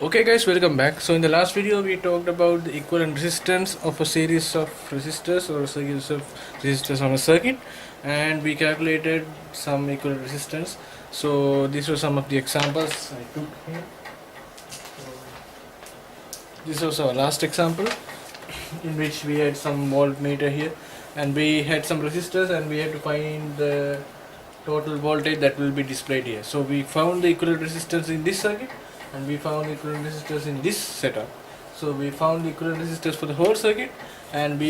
Okay guys, welcome back. So in the last video we talked about the equivalent resistance of a series of resistors or a series of resistors on a circuit, and we calculated some equivalent resistance. So these were some of the examples I took here. So this was our last example in which we had some voltmeter here and we had some resistors and we had to find the total voltage that will be displayed here. So we found the equivalent resistance in this circuit and we found the equivalent resistors in this setup. So we found the equivalent resistors for the whole circuit, and we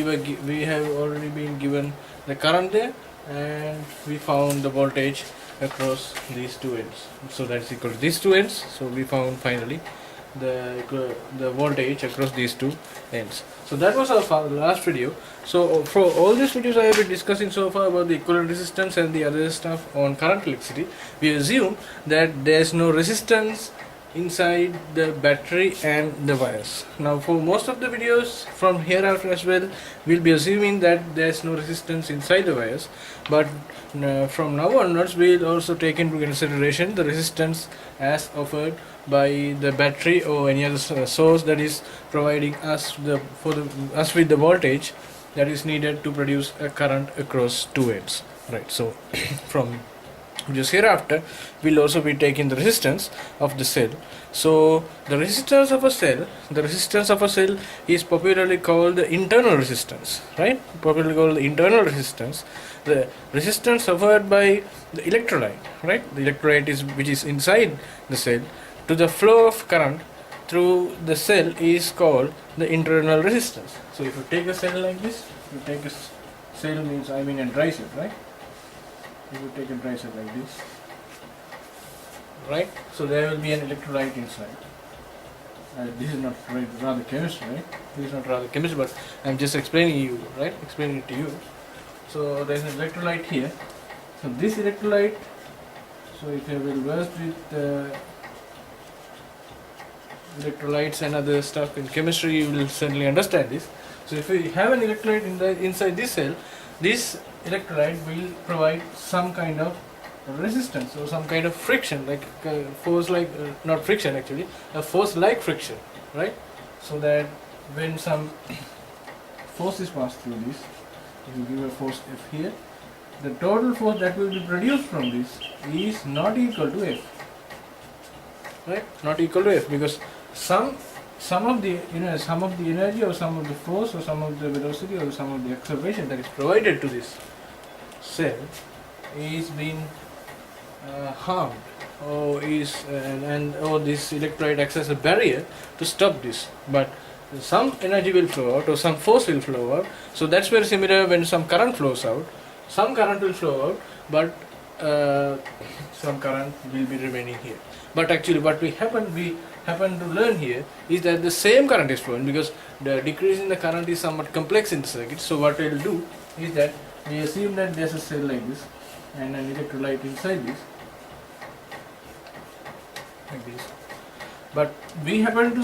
have already been given the current there, and we found the voltage across these two ends. So that's equal to these two ends. So we found finally the voltage across these two ends. So that was our last video. So for all these videos I have been discussing so far about the equivalent resistance and the other stuff on current electricity, we assume that there is no resistance inside the battery and the wires. Now for most of the videos from here after as well, we'll be assuming that there's no resistance inside the wires, but from now onwards we'll also take into consideration the resistance as offered by the battery or any other source that is providing us us with the voltage that is needed to produce a current across two ends, right? So from just hereafter we'll also be taking the resistance of the cell. So the resistance of a cell is popularly called the internal resistance, right? Popularly called the internal resistance, the resistance offered by the electrolyte, right? The electrolyte is which is inside the cell to the flow of current through the cell is called the internal resistance. So if you take a cell like this, you take a cell means a dry cell, right? If you take a dry cell like this, right? So there will be an electrolyte inside. This is not rather chemistry, right? This is not rather chemistry, but I'm just explaining you, right? Explaining it to you. So there's an electrolyte here. So this electrolyte, so if you will versed with electrolytes and other stuff in chemistry, you will certainly understand this. So if you have an electrolyte inside this cell, this electrolyte will provide some kind of resistance or some kind of friction, like force, like not friction actually, a force like friction, right? So that when some force is passed through this, if you give a force F here, the total force that will be produced from this is not equal to F, right? Not equal to F, because some of the energy or some of the force or some of the velocity or some of the acceleration that is provided to this cell is being harmed, or is or this electrolyte acts as a barrier to stop this, but some energy will flow out or some force will flow out. So that's very similar when some current flows out, some current will flow out, but some current will be remaining here. But actually what we happen to learn here is that the same current is flowing, because the decrease in the current is somewhat complex in the circuit. So what we will do is that we assume that there's a cell like this and an electrolyte inside this, like this. But we happen to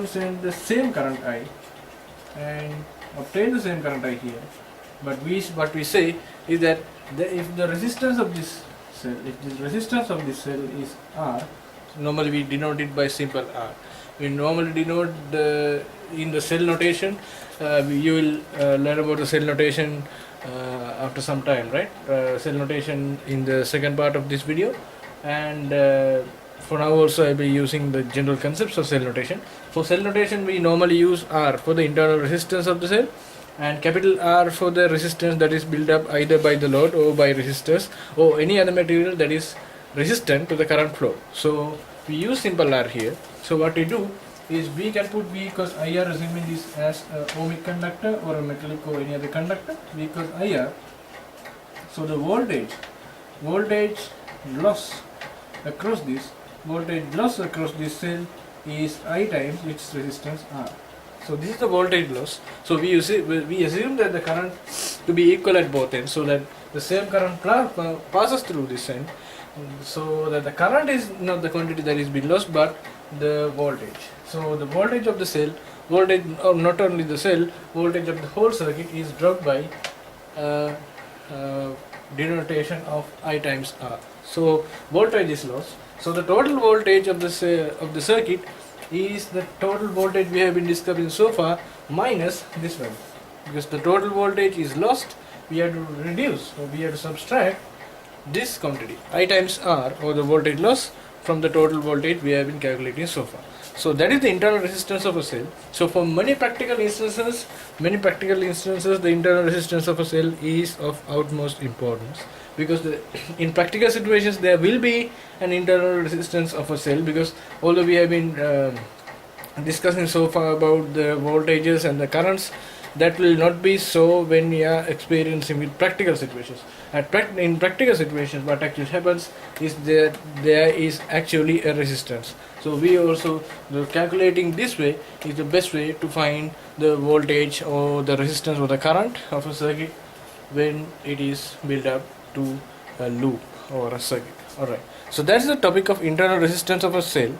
send the same current I and obtain the same current I here. But what we say is that if the resistance of this cell, is R, normally we denote it by simple R. We normally denote in the cell notation. You will learn about the cell notation after some time, right? Cell notation in the second part of this video, and for now also I will be using the general concepts of cell notation. For cell notation we normally use R for the internal resistance of the cell, and capital R for the resistance that is built up either by the load or by resistors or any other material that is resistant to the current flow. So we use simple R here. So what we do is we can put V equals IR, assuming this as a ohmic conductor or a metallic or any other conductor. V equals IR. So the voltage loss across this cell is I times its resistance R. So this is the voltage loss. So we assume that the current to be equal at both ends, so that the same current passes through this end, so that the current is not the quantity that is being lost but the voltage. So the voltage of the cell, not only the cell, voltage of the whole circuit is dropped by denotation of I times R. So voltage is lost. So the total voltage of of the circuit is the total voltage we have been discussing so far minus this value. Because the total voltage is lost, we have to reduce, or we have to subtract this quantity I times R, or the voltage loss, from the total voltage we have been calculating so far. So that is the internal resistance of a cell. So for many practical instances, the internal resistance of a cell is of utmost importance, because in practical situations there will be an internal resistance of a cell, because although we have been discussing so far about the voltages and the currents, that will not be so when we are experiencing with practical situations. In practical situations, what actually happens is that there is actually a resistance. So we also, calculating this way is the best way to find the voltage or the resistance or the current of a circuit when it is built up to a loop or a circuit. Alright, so that's the topic of internal resistance of a cell.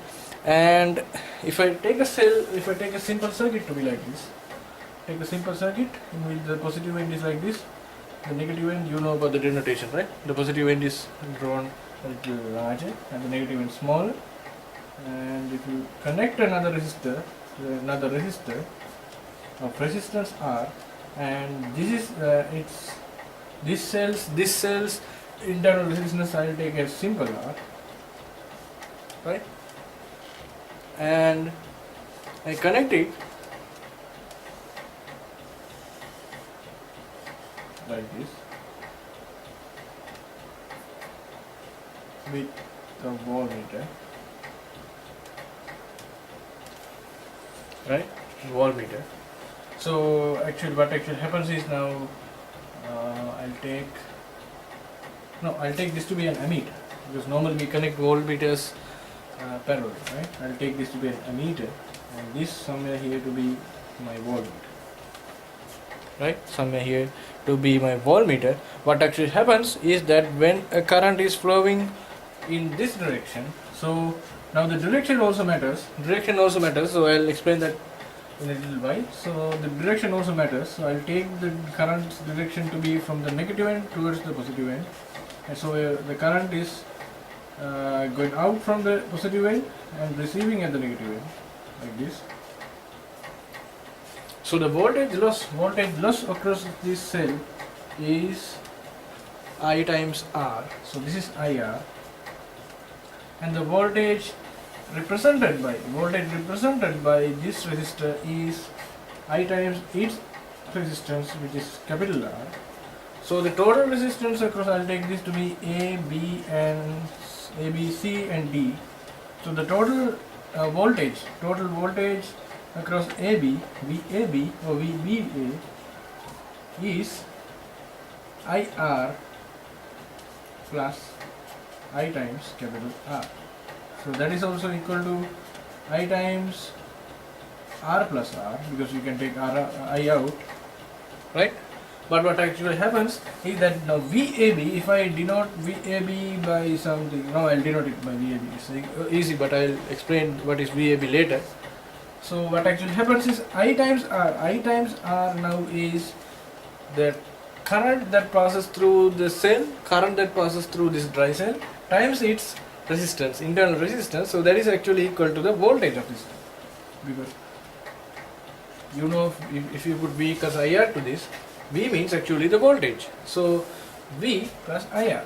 And if I take a simple circuit to be like this, take a simple circuit in which the positive end is like this, the negative end, you know about the denotation, right? The positive end is drawn a little larger and the negative end smaller. And if you connect another resistor of resistance R, and this is this cell's internal resistance, I will take a simple R, right? And I connect it like this with the voltmeter, right? Voltmeter. So what actually happens is, now I'll take this to be an ammeter, because normally we connect voltmeters parallel, right? I'll take this to be an ammeter, and this somewhere here to be my voltmeter, right? Somewhere here to be my voltmeter. What actually happens is that when a current is flowing in this direction, so now the direction also matters. So I'll explain that in a little while. So the direction also matters. So I'll take the current's direction to be from the negative end towards the positive end, and so the current is going out from the positive end and receiving at the negative end, like this. So the voltage loss across this cell is I times R. So this is IR, and the voltage represented by this resistor is I times its resistance, which is capital R. So the total resistance across, I'll take this to be A, B, C and D. So the total voltage across VAB or VBA is IR plus I times capital R. So that is also equal to I times R plus R, because you can take I out, right? But what actually happens is that now VAB, if I denote VAB by something, now I'll denote it by VAB. It's easy, but I'll explain what is VAB later. So what actually happens is I times R now is the current that passes through the cell, this dry cell, times its resistance, internal resistance. So that is actually equal to the voltage of this cell. Because you know, if you put V plus IR to this, V means actually the voltage. So V plus IR.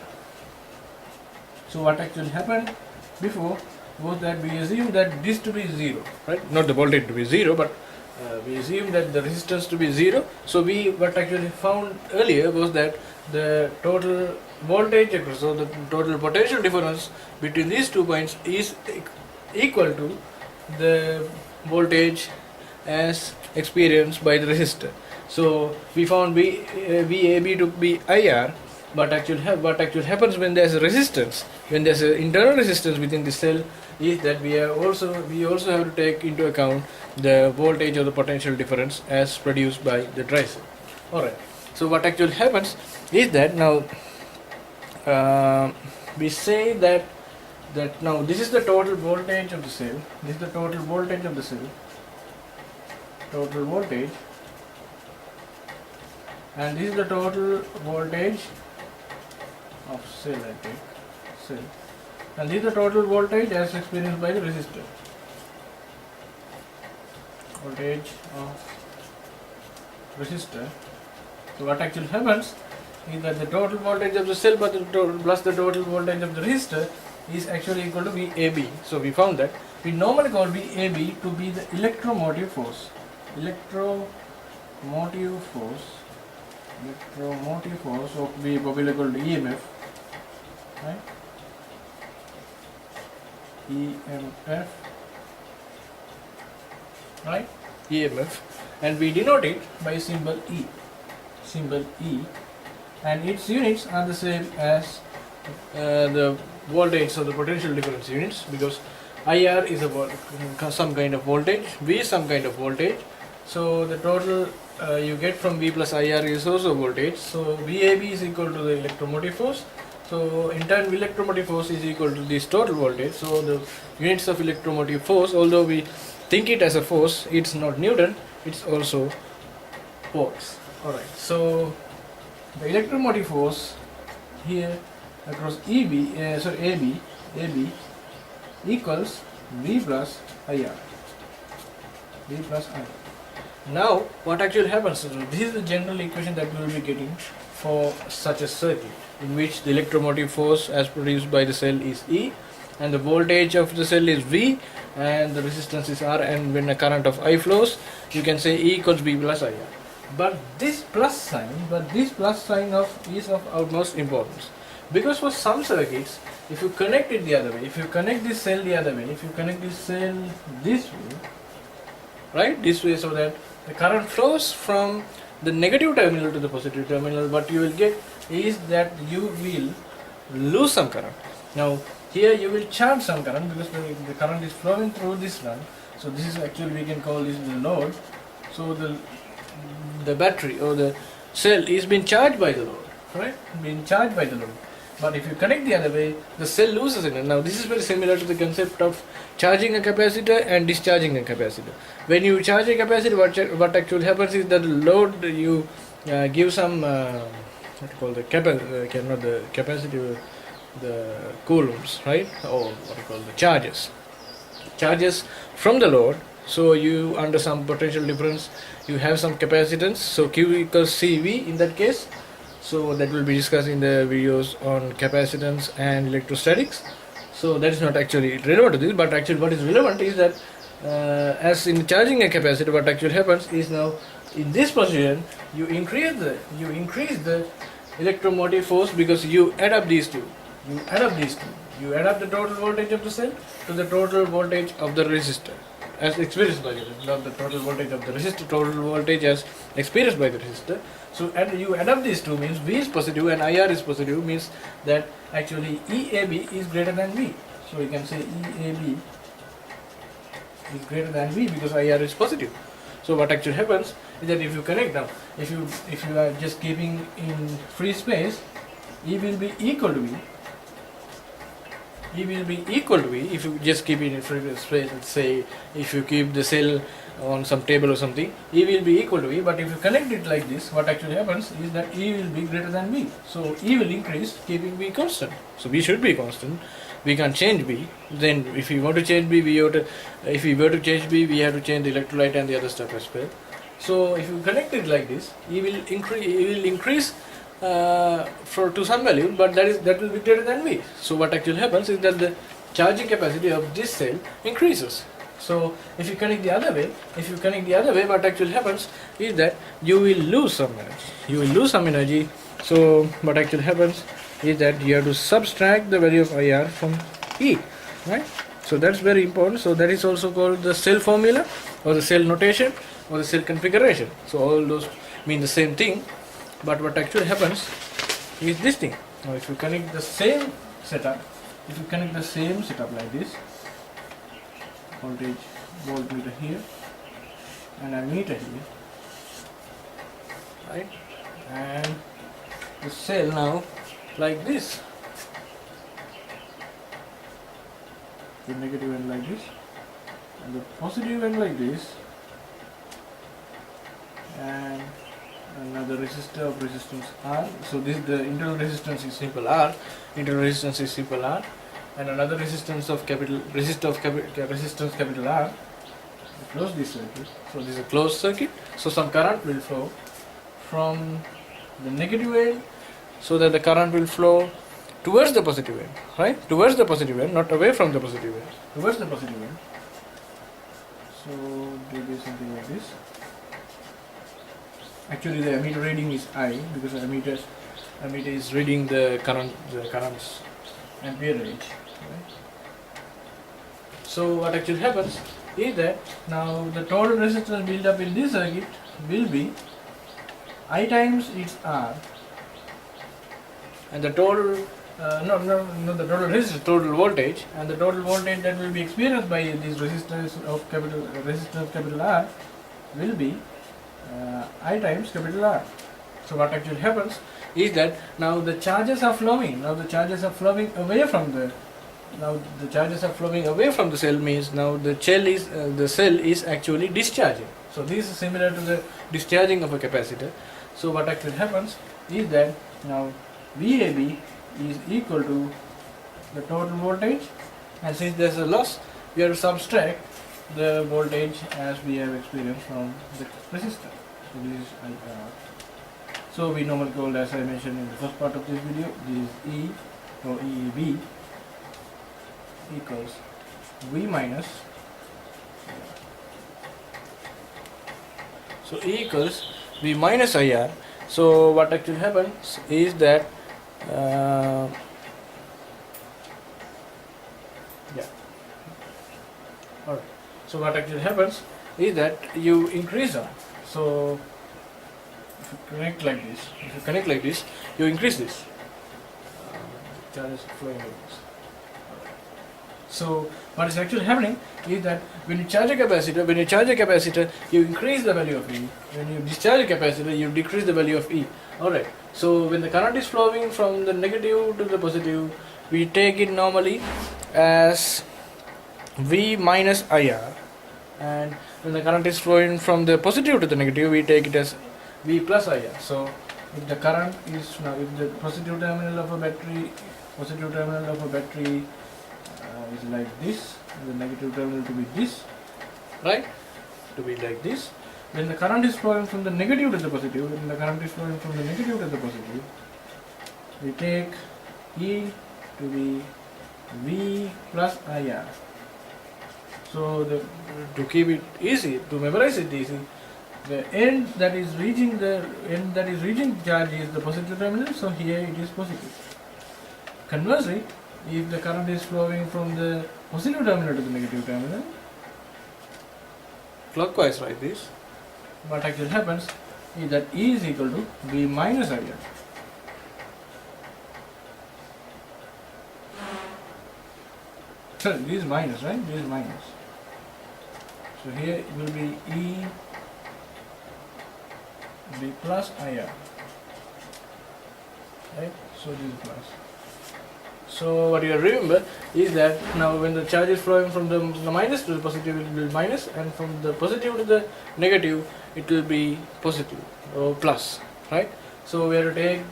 So what actually happened before was that we assumed that this to be 0, right? Not the voltage to be 0, but we assumed that the resistance to be 0. So what actually found earlier was that the total voltage across, so the total potential difference between these 2 points is equal to the voltage as experienced by the resistor. So we found VAB to be IR, but what actually happens when there is a resistance, when there is an internal resistance within the cell, is that we also have to take into account the voltage or the potential difference as produced by the dry cell. Alright, so what actually happens is that now we say that now this is the total voltage of the cell, total voltage, and this is the total voltage of cell, I think. cell, and this is the total voltage as experienced by the resistor. Voltage of resistor. So what actually happens is that the total voltage of the cell plus the total voltage of the resistor is actually equal to VAB. So we found that. We normally call VAB to be the electromotive force. Electromotive force of V popularly called EMF, right? EMF, right? EMF, and we denote it by symbol E. And its units are the same as the voltage or the potential difference units, because IR is some kind of voltage, V is some kind of voltage. So the total you get from V plus IR is also voltage. So VAB is equal to the electromotive force. So in turn, electromotive force is equal to this total voltage. So the units of electromotive force, although we think it as a force, it's not Newton, it's also volts. Alright, so the electromotive force here across AB equals V plus IR. Now, what actually happens? This is the general equation that we will be getting for such a circuit, in which the electromotive force as produced by the cell is E, and the voltage of the cell is V, and the resistance is R, and when a current of I flows, you can say E equals V plus IR. But this plus sign is of utmost importance, because for some circuits, if you connect it the other way, if you connect this cell the other way, if you connect this cell this way, right, this way, so that the current flows from the negative terminal to the positive terminal, what you will get is that you will lose some current. Now here you will charge some current, because the current is flowing through this one. So this is actually, we can call this the load. So the battery or the cell is being charged by the load, right? Being charged by the load. But if you connect the other way, the cell loses it. Now this is very similar to the concept of charging a capacitor and discharging a capacitor. When you charge a capacitor, what actually happens is that the load, you give some what you call the not the capacity, the coulombs, right? Or what you call the charges from the load. So you, under some potential difference, you have some capacitance. So Q equals CV in that case. So that will be discussed in the videos on capacitance and electrostatics. So that is not actually relevant to this, but actually what is relevant is that as in charging a capacitor, what actually happens is, now in this position you increase the electromotive force, because you add up these two. You add up the total voltage of the cell to the total voltage of the resistor as experienced by the resistor, not the total voltage of the resistor, total voltage as experienced by the resistor. So you add up these two, means V is positive and IR is positive, means that actually EAB is greater than V. So we can say EAB is greater than V because IR is positive. So what actually happens is that if you connect now, if you are just keeping in free space, E will be equal to V. If you just keep it in free space. Let's say if you keep the cell on some table or something, E will be equal to V. But if you connect it like this, what actually happens is that E will be greater than V. So E will increase, keeping V constant. So V should be constant. We can change V. Then if we want to change V, we have to change the electrolyte and the other stuff as well. So if you connect it like this, E will increase to some value, but that will be greater than V. So what actually happens is that the charging capacity of this cell increases. So if you connect the other way, what actually happens is that you will lose some energy. So what actually happens is that you have to subtract the value of IR from E, right? So that's very important. So that is also called the cell formula, or the cell notation, or the cell configuration. So all those mean the same thing, but what actually happens is this thing. Now if you connect the same setup like this, voltmeter here and a meter here, right, and the cell now like this, the negative end like this and the positive end like this, and another resistor of resistance R. So this the internal resistance is simple R, internal resistance is simple R, and another resistance of resistance capital R. We close this circuit. So this is a closed circuit. So some current will flow from the negative end, so that the current will flow towards the positive end, right? Towards the positive end, not away from the positive end. Towards the positive end. So do this something like this. Actually, the ammeter reading is I, because the ammeter is reading the current's ampere range. Right? So what actually happens is that now the total resistance built up in this circuit will be I times its R, and the total the total resistance, total voltage, and the total voltage that will be experienced by these resistors of capital R will be I times capital R. So what actually happens is that now the charges are flowing. Now the charges are flowing away from the. Now the charges are flowing away from the cell, means now the cell is actually discharging. So this is similar to the discharging of a capacitor. So what actually happens is that now VAB is equal to the total voltage, and since there is a loss, we have to subtract the voltage as we have experienced from the resistor. So this is IR. So we normally call, as I mentioned in the first part of this video, this is E or EEB equals V minus. So E equals V minus IR. So what actually happens is that alright. So what actually happens is that you increase R. So if you connect like this, you increase this. Charges flowing like this. So what is actually happening is that when you charge a capacitor, you increase the value of E. When you discharge a capacitor, you decrease the value of E. Alright. So when the current is flowing from the negative to the positive, we take it normally as V minus IR, and when the current is flowing from the positive to the negative, we take it as V plus IR. So if the current is now, if the positive terminal of a battery is like this, the negative terminal to be this, right? To be like this. When the current is flowing from the negative to the positive, we take E to be V plus IR. So to keep it easy, to memorize it easy, the end that is reaching charge is the positive terminal, so here it is positive. Conversely, if the current is flowing from the positive terminal to the negative terminal, clockwise like this, what actually happens is that E is equal to V minus IR. Sorry, this is minus, right? This is minus. So here it will be E V plus IR. Right? So this is plus. So what you have to remember is that now when the charge is flowing from the minus to the positive, it will be minus, and from the positive to the negative, it will be positive or plus, right? So we have to take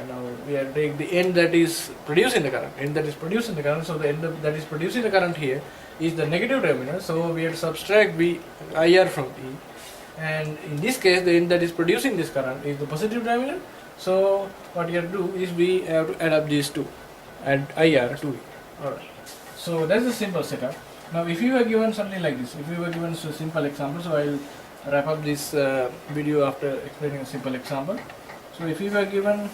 now we have to take the end that is producing the current. So the end that is producing the current here is the negative terminal. So we have to subtract V IR from E, and in this case, the end that is producing this current is the positive terminal. So what you have to do is we have to add up these two, add IR to it. Alright. So that's a simple setup. Now if you were given something like this, if you were given a simple example, so I'll wrap up this video after explaining a simple example. So if you were given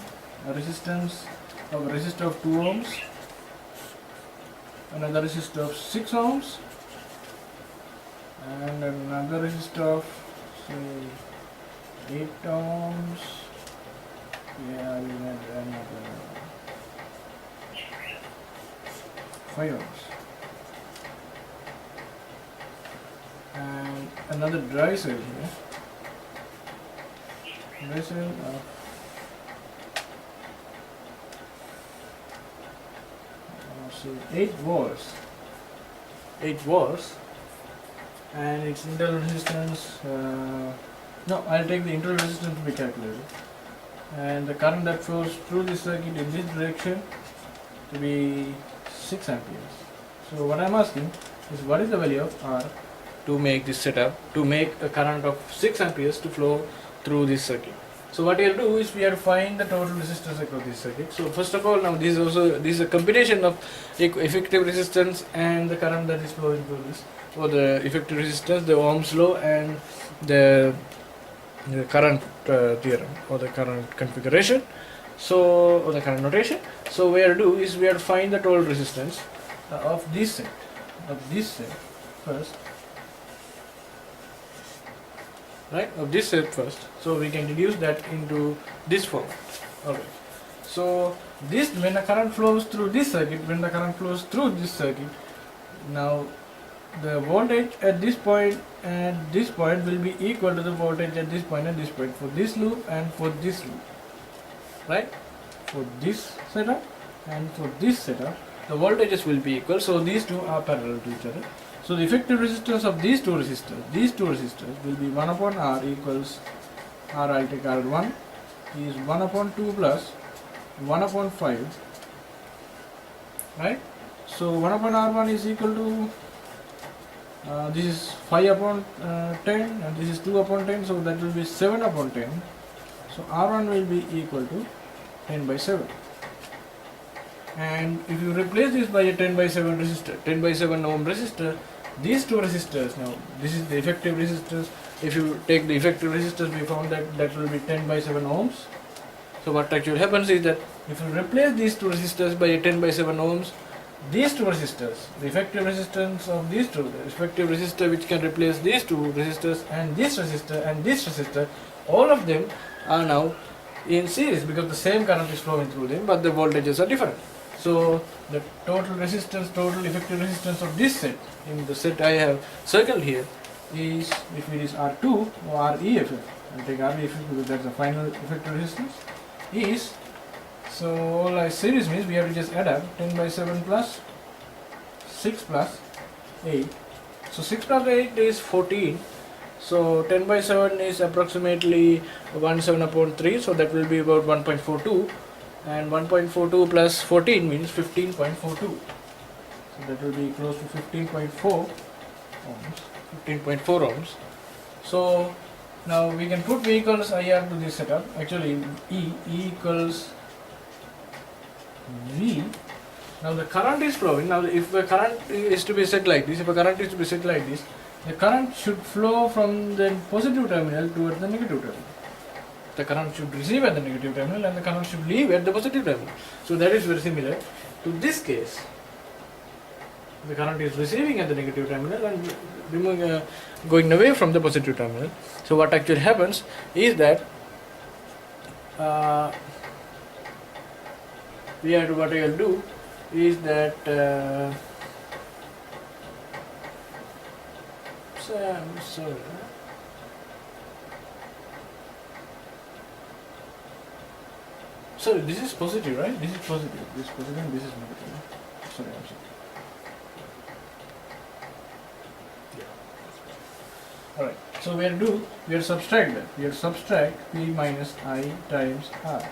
a resistance of a resistor of 2 ohms, another resistor of 6 ohms, and another resistor of say 8 ohms. Yeah, we had 5 ohms, and another dry cell here. Dry cell of 8 volts. 8 volts, and its internal resistance No, I'll take the internal resistance to be calculated, and the current that flows through this circuit in this direction to be 6 amperes. So what I'm asking is, what is the value of R to make this setup, to make a current of 6 amperes to flow through this circuit. So what we'll do is we have to find the total resistance across this circuit. So first of all, now this is a combination of effective resistance and the current that is flowing through this, or the effective resistance, the Ohm's law, and the current theorem, or the current configuration, so, or the current notation. So what we have to do is we have to find the total resistance of this set first, right, of this set first, so we can reduce that into this form. Okay, so this, when the current flows through this circuit, now the voltage at this point and this point will be equal to the voltage at this point and this point, for this loop and for this loop, right? For this setup and for this setup, the voltages will be equal, so these two are parallel to each other. So the effective resistance of these two resistors will be 1 upon R equals R, I'll take R1, is 1 upon 2 plus 1 upon 5, right? So 1 upon R1 is equal to this is 5 upon 10 and this is 2 upon 10, so that will be 7 upon 10. So R1 will be equal to 10 by 7. And if you replace this by a 10 by 7 resistor, 10 by 7 ohm resistor, these two resistors, now this is the effective resistors. If you take the effective resistors, we found that will be 10 by 7 ohms. So what actually happens is that if you replace these two resistors by a 10 by 7 ohms, these two resistors, the effective resistance of these two, the effective resistor which can replace these two resistors and this resistor, all of them are now in series because the same current is flowing through them, but the voltages are different. So the total effective resistance of this set, in the set I have circled here, is, if it is R2 or REFF, I'll take REFF because that's the final effective resistance, is, so all I series means we have to just add up 10 by 7 plus 6 plus 8. So 6 plus 8 is 14. So 10 by 7 is approximately 17 upon 3, so that will be about 1.42, and 1.42 plus 14 means 15.42. So that will be close to 15.4 ohms. So now we can put V equals IR to this setup. Actually E equals V. Now the current is flowing. Now if the current is to be set like this, the current should flow from the positive terminal towards the negative terminal. The current should receive at the negative terminal and the current should leave at the positive terminal. So that is very similar to this case. The current is receiving at the negative terminal and going away from the positive terminal. So what actually happens is that what I will do is that sorry, this is positive, right? This is positive, this is positive, and this is negative. Sorry, I'm sorry. Yeah. Alright, so we have subtract that. We have subtract P minus I times R.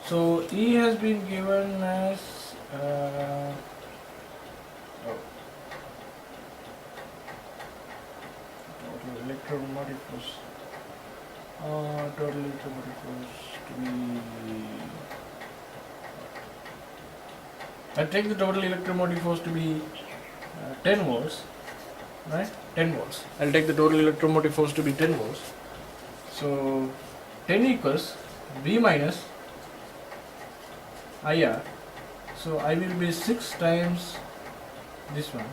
So E has been given as total electromotive force. Total electromotive force to be. I take the total electromotive force to be 10 volts, right? 10 volts. I'll take the total electromotive force to be 10 volts. So 10 equals V minus IR. So I will be 6 times this one.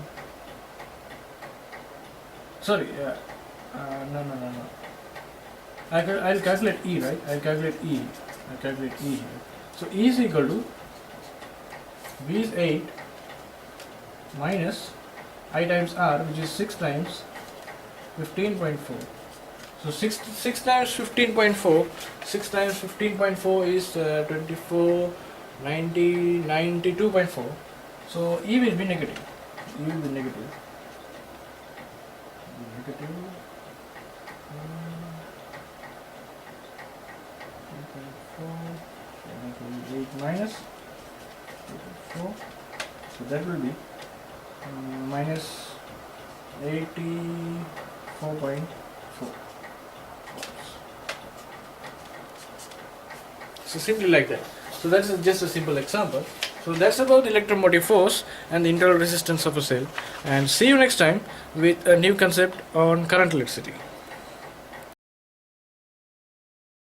Sorry, no. I'll calculate E, right? I'll calculate E here. So E is equal to V is 8 minus I times R, which is 6 times 15.4. So 6 times 15.4, 6 times 15.4 is 24, 90, 92.4. So E will be negative. minus 4, so that will be minus 84.4. So simply like that. So that's just a simple example. So that's about the electromotive force and the internal resistance of a cell, and see you next time with a new concept on current electricity.